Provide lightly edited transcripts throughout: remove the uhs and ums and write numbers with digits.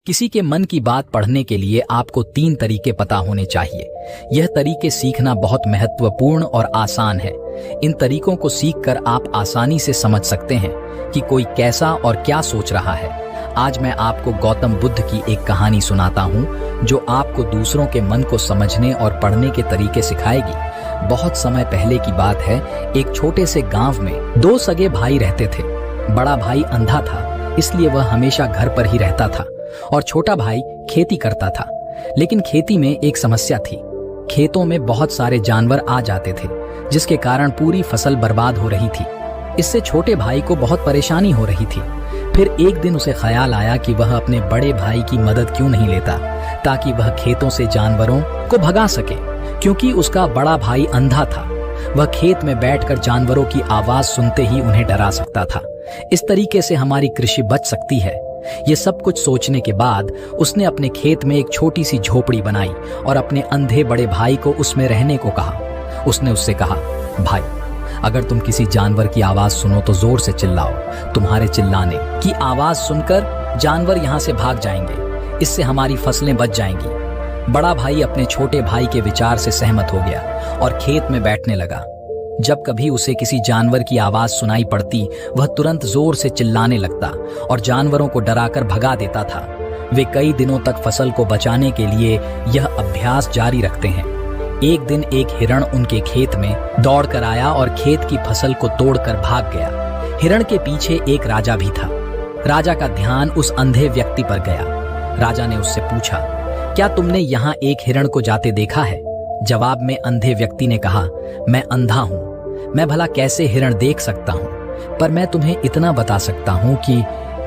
किसी के मन की बात पढ़ने के लिए आपको 3 तरीके पता होने चाहिए। यह तरीके सीखना बहुत महत्वपूर्ण और आसान है। इन तरीकों को सीखकर आप आसानी से समझ सकते हैं कि कोई कैसा और क्या सोच रहा है। आज मैं आपको गौतम बुद्ध की एक कहानी सुनाता हूँ जो आपको दूसरों के मन को समझने और पढ़ने के तरीके सिखाएगी। बहुत समय पहले की बात है। एक छोटे से गांव में 2 सगे भाई रहते थे। बड़ा भाई अंधा था, इसलिए वह हमेशा घर पर ही रहता था और छोटा भाई खेती करता था। लेकिन खेती में एक समस्या थी। खेतों में बहुत सारे जानवर आ जाते थे, जिसके कारण पूरी फसल बर्बाद हो रही थी। इससे छोटे भाई को बहुत परेशानी हो रही थी। फिर एक दिन उसे ख्याल आया कि वह अपने बड़े भाई की मदद क्यों नहीं लेता, ताकि वह खेतों से जानवरों को भगा सके। क्योंकि उसका बड़ा भाई अंधा था, वह खेत में बैठकर जानवरों की आवाज सुनते ही उन्हें डरा सकता था। इस तरीके से हमारी कृषि बच सकती है। ये सब कुछ सोचने के बाद उसने अपने खेत में एक छोटी सी झोपड़ी बनाई और अपने अंधे बड़े भाई को उसमें रहने को कहा। उसने उससे कहा, भाई, अगर तुम किसी जानवर की आवाज सुनो तो जोर से चिल्लाओ। तुम्हारे चिल्लाने की आवाज सुनकर जानवर यहाँ से भाग जाएंगे। इससे हमारी फसलें बच जाएंगी। बड़ा भाई अपने छोटे भाई के विचार से सहमत हो गया और खेत में बैठने लगा। जब कभी उसे किसी जानवर की आवाज सुनाई पड़ती, वह तुरंत जोर से चिल्लाने लगता और जानवरों को डराकर भगा देता था। वे कई दिनों तक फसल को बचाने के लिए यह अभ्यास जारी रखते हैं। एक दिन एक हिरण उनके खेत में दौड़कर आया और खेत की फसल को तोड़कर भाग गया। हिरण के पीछे एक राजा भी था। राजा का ध्यान उस अंधे व्यक्ति पर गया। राजा ने उससे पूछा, क्या तुमने यहाँ एक हिरण को जाते देखा है? जवाब में अंधे व्यक्ति ने कहा, मैं अंधा हूँ, मैं भला कैसे हिरण देख सकता हूँ, पर मैं तुम्हें इतना बता सकता हूँ कि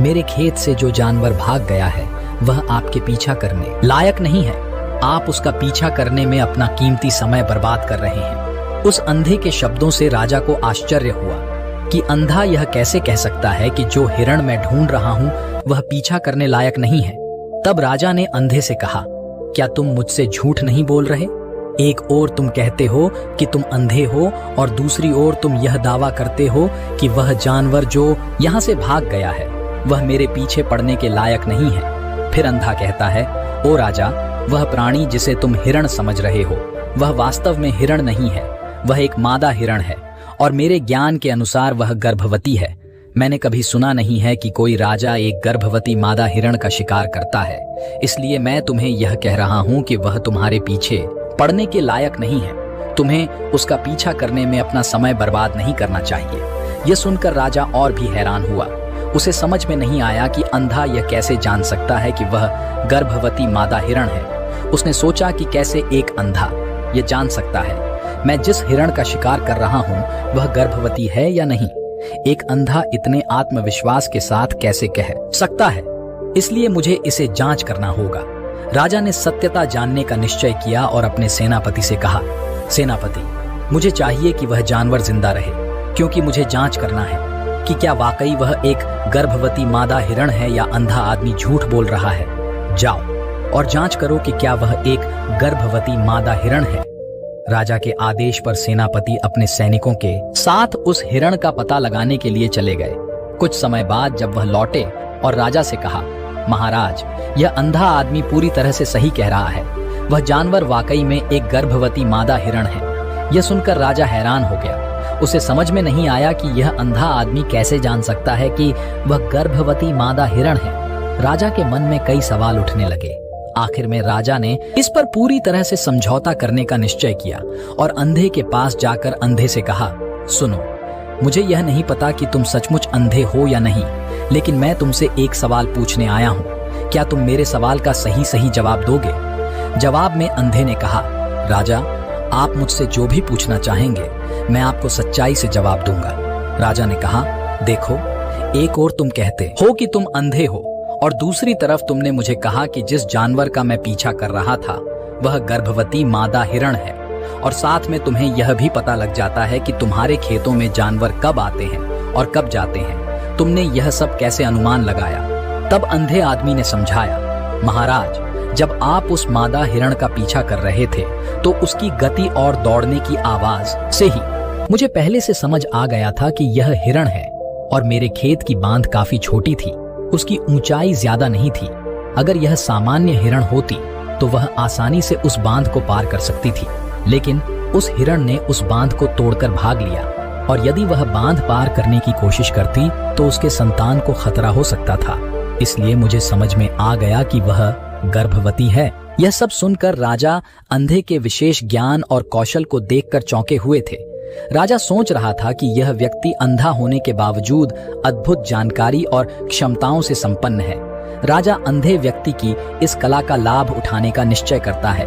मेरे खेत से जो जानवर भाग गया है वह आपके पीछा करने लायक नहीं है। आप उसका पीछा करने में अपना कीमती समय बर्बाद कर रहे हैं। उस अंधे के शब्दों से राजा को आश्चर्य हुआ कि अंधा यह कैसे कह सकता है कि जो हिरण मैं ढूंढ रहा हूँ वह पीछा करने लायक नहीं है। तब राजा ने अंधे से कहा, क्या तुम मुझसे झूठ नहीं बोल रहे? एक ओर तुम कहते हो कि तुम अंधे हो और दूसरी ओर तुम यह दावा करते हो कि वह जानवर जो यहाँ से भाग गया है वह मेरे पीछे पड़ने के लायक नहीं है। फिर अंधा कहता है, ओ राजा, वह प्राणी जिसे तुम हिरण समझ रहे हो वह वास्तव में हिरण नहीं है, वह एक मादा हिरण है और मेरे ज्ञान के अनुसार वह गर्भवती है। मैंने कभी सुना नहीं है कि कोई राजा एक गर्भवती मादा हिरण का शिकार करता है। इसलिए मैं तुम्हें यह कह रहा हूँ कि वह तुम्हारे पीछे पड़ने के लायक नहीं है। तुम्हें उसका पीछा करने में अपना समय बर्बाद नहीं करना चाहिए। यह सुनकर राजा और भी हैरान हुआ। उसे समझ में नहीं आया कि अंधा यह कैसे जान सकता है कि वह गर्भवती मादा हिरण है। उसने सोचा कि कैसे एक अंधा यह जान सकता है मैं जिस हिरण का शिकार कर रहा हूँ वह गर्भवती है या नहीं। एक अंधा इतने आत्मविश्वास के साथ कैसे कह सकता है? इसलिए मुझे इसे जांच करना होगा। राजा ने सत्यता जानने का निश्चय किया और अपने सेनापति से कहा, सेनापति, मुझे चाहिए कि वह जानवर जिंदा रहे, क्योंकि मुझे जांच करना है कि क्या वाकई वह एक गर्भवती मादा हिरण है या अंधा आदमी झूठ बोल रहा है। जाओ और जांच करो कि क्या वह एक गर्भवती मादा हिरण है। राजा के आदेश पर सेनापति अपने सैनिकों के साथ उस हिरण का पता लगाने के लिए चले गए। कुछ समय बाद जब वह लौटे और राजा से कहा, महाराज, यह अंधा आदमी पूरी तरह से सही कह रहा है, वह जानवर वाकई में एक गर्भवती मादा हिरण है। यह सुनकर राजा हैरान हो गया। उसे समझ में नहीं आया कि यह अंधा आदमी कैसे जान सकता है कि वह गर्भवती मादा हिरण है। राजा के मन में कई सवाल उठने लगे। आखिर में राजा ने इस पर पूरी तरह से समझौता करने का निश्चय किया और अंधे के पास जाकर अंधे से कहा, सुनो, मुझे यह नहीं पता कि तुम सचमुच अंधे हो या नहीं, लेकिन मैं तुमसे एक सवाल पूछने आया हूँ। क्या तुम मेरे सवाल का सही सही जवाब दोगे? जवाब में अंधे ने कहा, राजा, आप मुझसे जो भी पूछना चाहेंगे मैं आपको सच्चाई से जवाब दूंगा। राजा ने कहा, देखो, एक और तुम कहते हो कि तुम अंधे हो और दूसरी तरफ तुमने मुझे कहा कि जिस जानवर का मैं पीछा कर रहा था वह गर्भवती मादा हिरण है, और साथ में तुम्हें यह भी पता लग जाता है कि तुम्हारे खेतों में जानवर कब आते हैं और कब जाते हैं। तुमने यह सब कैसे अनुमान लगाया? तब अंधे आदमी ने समझाया, महाराज, जब आप उस मादा हिरण का पीछा कर रहे थे तो उसकी गति और दौड़ने की आवाज से ही मुझे पहले से समझ आ गया था कि यह हिरण है। और मेरे खेत की बांध काफी छोटी थी, उसकी ऊंचाई ज्यादा नहीं थी। अगर यह सामान्य हिरण होती तो वह आसानी से उस बांध को पार कर सकती थी, लेकिन उस हिरण ने उस बांध को तोड़कर भाग लिया और यदि वह बांध पार करने की कोशिश करती तो उसके संतान को खतरा हो सकता था। इसलिए मुझे समझ में आ गया कि वह गर्भवती है। यह सब सुनकर राजा अंधे के विशेष ज्ञान और कौशल को देखकर चौंके हुए थे। राजा सोच रहा था कि यह व्यक्ति अंधा होने के बावजूद अद्भुत जानकारी और क्षमताओं से संपन्न है। राजा अंधे व्यक्ति की इस कला का लाभ उठाने का निश्चय करता है।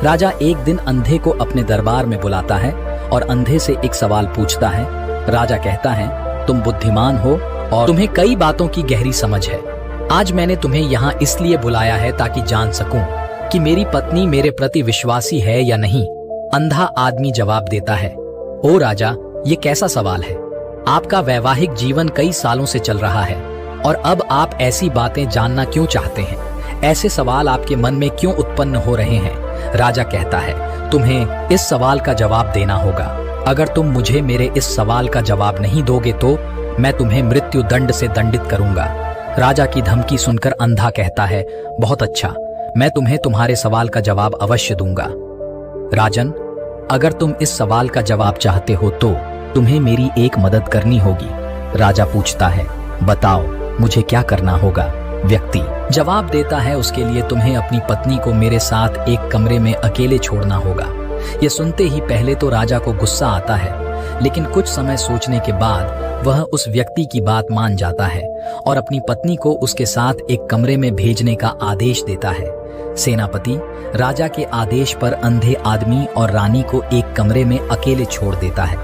राजा एक दिन अंधे को अपने दरबार में बुलाता है और अंधे से एक सवाल पूछता है। राजा कहता है, तुम बुद्धिमान हो और तुम्हें कई बातों की गहरी समझ है। आज मैंने तुम्हें यहाँ इसलिए बुलाया है ताकि जान सकूं कि मेरी पत्नी मेरे प्रति विश्वासी है या नहीं। अंधा आदमी जवाब देता है, ओ राजा, ये कैसा सवाल है? आपका वैवाहिक जीवन कई सालों से चल रहा है और अब आप ऐसी बातें जानना क्यों चाहते हैं? ऐसे सवाल आपके मन में क्यों उत्पन्न हो रहे हैं? राजा कहता है, तुम्हें इस सवाल का जवाब देना होगा। अगर तुम मुझे मेरे इस सवाल का जवाब नहीं दोगे तो मैं तुम्हें मृत्यु दंड से दंडित करूंगा। राजा की धमकी सुनकर अंधा कहता है, बहुत अच्छा, मैं तुम्हें तुम्हारे सवाल का जवाब अवश्य दूंगा। राजन, अगर तुम इस सवाल का जवाब चाहते हो तो तुम्हें मेरी एक मदद करनी होगी। राजा पूछता है, बताओ मुझे क्या करना होगा? व्यक्ति जवाब देता है, उसके लिए तुम्हें अपनी पत्नी को मेरे साथ एक कमरे में अकेले छोड़ना होगा। यह सुनते ही पहले तो राजा को गुस्सा आता है, लेकिन कुछ समय सोचने के बाद वह उस व्यक्ति की बात मान जाता है और अपनी पत्नी को उसके साथ एक कमरे में भेजने का आदेश देता है। सेनापति राजा के आदेश पर अंधे आदमी और रानी को एक कमरे में अकेले छोड़ देता है।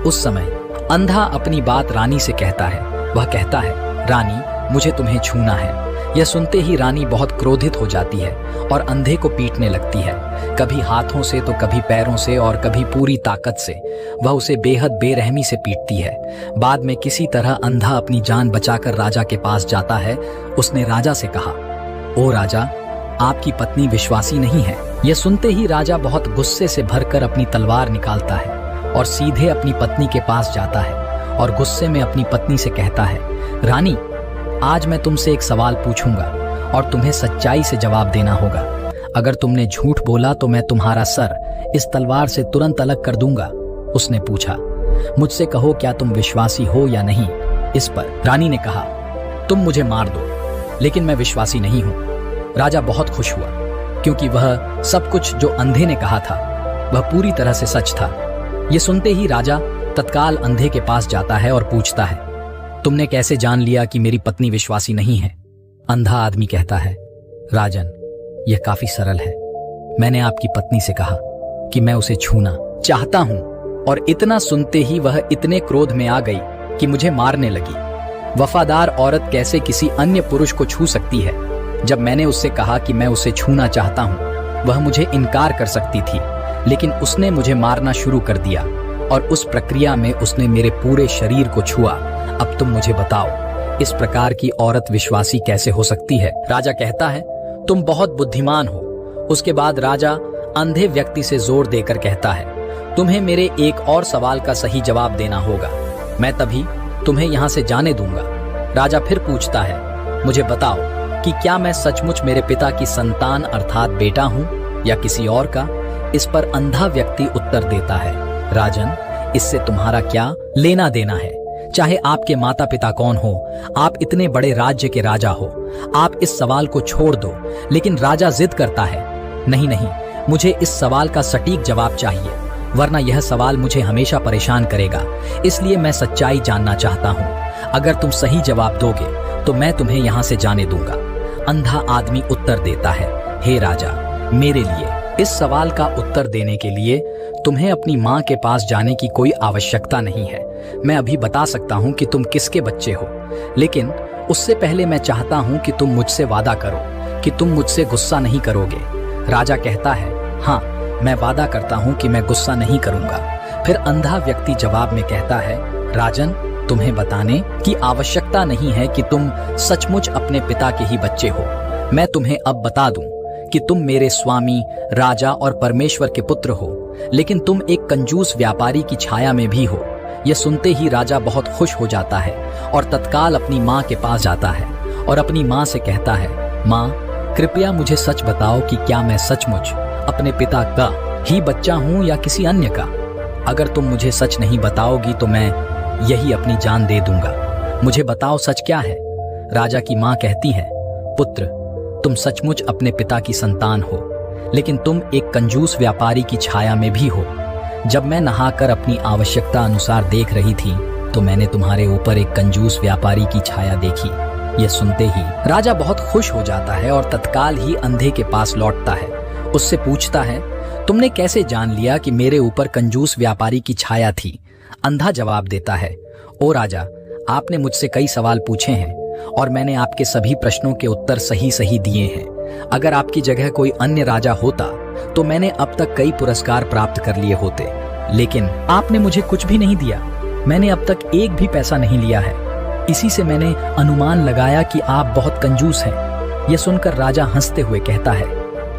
उस समय अंधा अपनी बात रानी से कहता है। वह कहता है, रानी, मुझे तुम्हें छूना है। यह सुनते ही रानी बहुत क्रोधित हो जाती है और अंधे को पीटने लगती है, कभी हाथों से तो कभी पैरों से और कभी पूरी ताकत से। वह उसे बेहद बेरहमी से पीटती है। बाद में किसी तरह अंधा अपनी जान बचाकर राजा के पास जाता है। उसने राजा से कहा, ओ राजा, आपकी पत्नी विश्वासी नहीं है। यह सुनते ही राजा बहुत गुस्से से भरकर अपनी तलवार निकालता है और सीधे अपनी पत्नी के पास जाता है और गुस्से में अपनी पत्नी से कहता है, रानी, आज मैं तुमसे एक सवाल पूछूंगा और तुम्हें सच्चाई से जवाब देना होगा। अगर तुमने झूठ बोला तो मैं तुम्हारा सर इस तलवार से तुरंत अलग कर दूंगा। उसने पूछा, मुझसे कहो, क्या तुम विश्वासी हो या नहीं? इस पर रानी ने कहा, तुम मुझे मार दो, लेकिन मैं विश्वासी नहीं हूं। राजा बहुत खुश हुआ क्योंकि वह सब कुछ जो अंधे ने कहा था वह पूरी तरह से सच था। यह सुनते ही राजा तत्काल अंधे के पास जाता है और पूछता है, तुमने कैसे जान लिया कि मेरी पत्नी विश्वासी नहीं है? अंधा आदमी कहता है, राजन, यह काफी सरल है। मैंने आपकी पत्नी से कहा कि मैं उसे छूना चाहता हूं और इतना सुनते ही वह इतने क्रोध में आ गई कि मुझे मारने लगी। वफादार औरत कैसे किसी अन्य पुरुष को छू सकती है? जब मैंने उससे कहा कि मैं उसे छूना चाहता हूं, वह मुझे इनकार कर सकती थी, लेकिन उसने मुझे मारना शुरू कर दिया और उस प्रक्रिया में उसने मेरे पूरे शरीर को छुआ। अब तुम मुझे बताओ, इस प्रकार की औरत विश्वासी कैसे हो सकती है? राजा कहता है, तुम बहुत बुद्धिमान हो। उसके बाद राजा अंधे व्यक्ति से जोर देकर कहता है, तुम्हें मेरे एक और सवाल का सही जवाब देना होगा, मैं तभी तुम्हें यहाँ से जाने दूंगा। राजा फिर पूछता है, मुझे बताओ कि क्या मैं सचमुच मेरे पिता की संतान अर्थात बेटा हूँ या किसी और का? इस पर अंधा व्यक्ति उत्तर देता है, राजन, इससे तुम्हारा क्या लेना देना है? चाहे आपके माता पिता कौन हो, आप इतने बड़े राज्य के राजा हो, आप इस सवाल को छोड़ दो। लेकिन राजा जिद करता है, नहीं नहीं, मुझे इस सवाल का सटीक जवाब चाहिए, वरना यह सवाल मुझे हमेशा परेशान करेगा। इसलिए मैं सच्चाई जानना चाहता हूँ। अगर तुम सही जवाब दोगे तो मैं तुम्हें यहाँ से जाने दूंगा। अंधा आदमी उत्तर देता है, हे राजा, मेरे लिए इस सवाल का उत्तर देने के लिए तुम्हें अपनी माँ के पास जाने की कोई आवश्यकता नहीं है। मैं अभी बता सकता हूँ कि तुम किसके बच्चे हो, लेकिन उससे पहले मैं चाहता हूँ कि तुम मुझसे वादा करो कि तुम मुझसे गुस्सा नहीं करोगे। राजा कहता है, हाँ, मैं वादा करता हूँ कि मैं गुस्सा नहीं करूंगा। फिर अंधा व्यक्ति जवाब में कहता है, राजन, तुम्हें बताने की आवश्यकता नहीं है कि तुम सचमुच अपने पिता के ही बच्चे हो। मैं तुम्हें अब बता दूं कि तुम मेरे स्वामी, राजा और परमेश्वर के पुत्र हो, लेकिन तुम एक कंजूस व्यापारी की छाया में भी हो। यह सुनते ही राजा बहुत खुश हो जाता है और तत्काल अपनी माँ के पास जाता है और अपनी माँ से कहता है, माँ, कृपया मुझे सच बताओ कि क्या मैं सचमुच अपने पिता का ही बच्चा हूं या किसी अन्य का। अगर तुम मुझे सच नहीं बताओगी तो मैं यही अपनी जान दे दूंगा। मुझे बताओ सच क्या है। राजा की मां कहती है, पुत्र, तुम सचमुच अपने पिता की संतान हो, लेकिन तुम एक कंजूस व्यापारी की छाया में भी हो। जब मैं नहाकर अपनी आवश्यकता अनुसार देख रही थी तो मैंने तुम्हारे ऊपर एक कंजूस व्यापारी की छाया देखी। यह सुनते ही राजा बहुत खुश हो जाता है और तत्काल ही अंधे के पास लौटता है। उससे पूछता है, तुमने कैसे जान लिया कि मेरे ऊपर कंजूस व्यापारी की छाया थी? अंधा जवाब देता है, ओ राजा, आपने मुझसे कई सवाल पूछे हैं और मैंने आपके सभी प्रश्नों के उत्तर सही सही दिए हैं। अगर आपकी जगह कोई अन्य राजा होता तो मैंने अब तक कई पुरस्कार प्राप्त कर लिए होते, लेकिन आपने मुझे कुछ भी नहीं दिया। मैंने अब तक एक भी पैसा नहीं लिया है। इसी से मैंने अनुमान लगाया कि आप बहुत कंजूस हैं। यह सुनकर राजा हंसते हुए कहता है,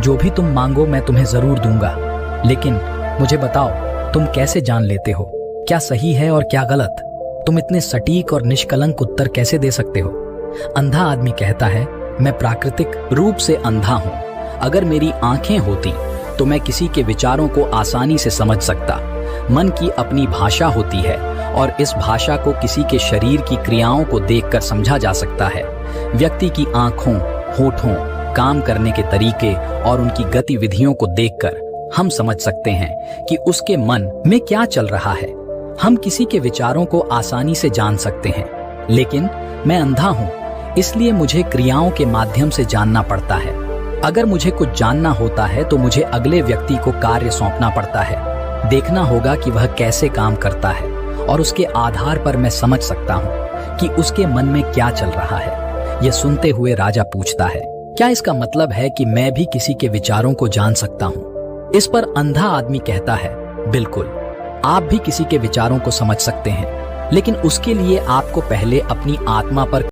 जो भी तुम मांगो मैं तुम्हें जरूर दूंगा, लेकिन मुझे बताओ तुम कैसे जान लेते हो क्या सही है और क्या गलत? तुम इतने सटीक और निष्कलंक उत्तर कैसे दे सकते हो? अंधा आदमी कहता है, मैं प्राकृतिक रूप से अंधा हूं। अगर मेरी आंखें होती तो मैं किसी के विचारों को आसानी से समझ सकता। मन की अपनी भाषा होती है और इस भाषा को किसी के शरीर की क्रियाओं को देखकर समझा जा सकता है। व्यक्ति की आंखों, होठों, काम करने के तरीके और उनकी गतिविधियों को देखकर हम समझ सकते हैं कि उसके मन में क्या चल रहा है। हम किसी के विचारों को आसानी से जान सकते हैं, लेकिन मैं अंधा हूं, इसलिए मुझे क्रियाओं के माध्यम से जानना पड़ता है। अगर मुझे कुछ जानना होता है तो मुझे अगले व्यक्ति को कार्य सौंपना पड़ता है। देखना होगा कि वह कैसे काम करता है और उसके आधार पर मैं समझ सकता हूं कि उसके मन में क्या चल रहा है। यह सुनते हुए राजा पूछता है, क्या इसका मतलब है कि मैं भी किसी के विचारों को जान सकता हूं? इस पर अंधा आदमी कहता है, बिल्कुल, आप भी किसी के विचारों को समझ सकते हैं, लेकिन उसके लिए आपको पहले अपनी आत्मा पर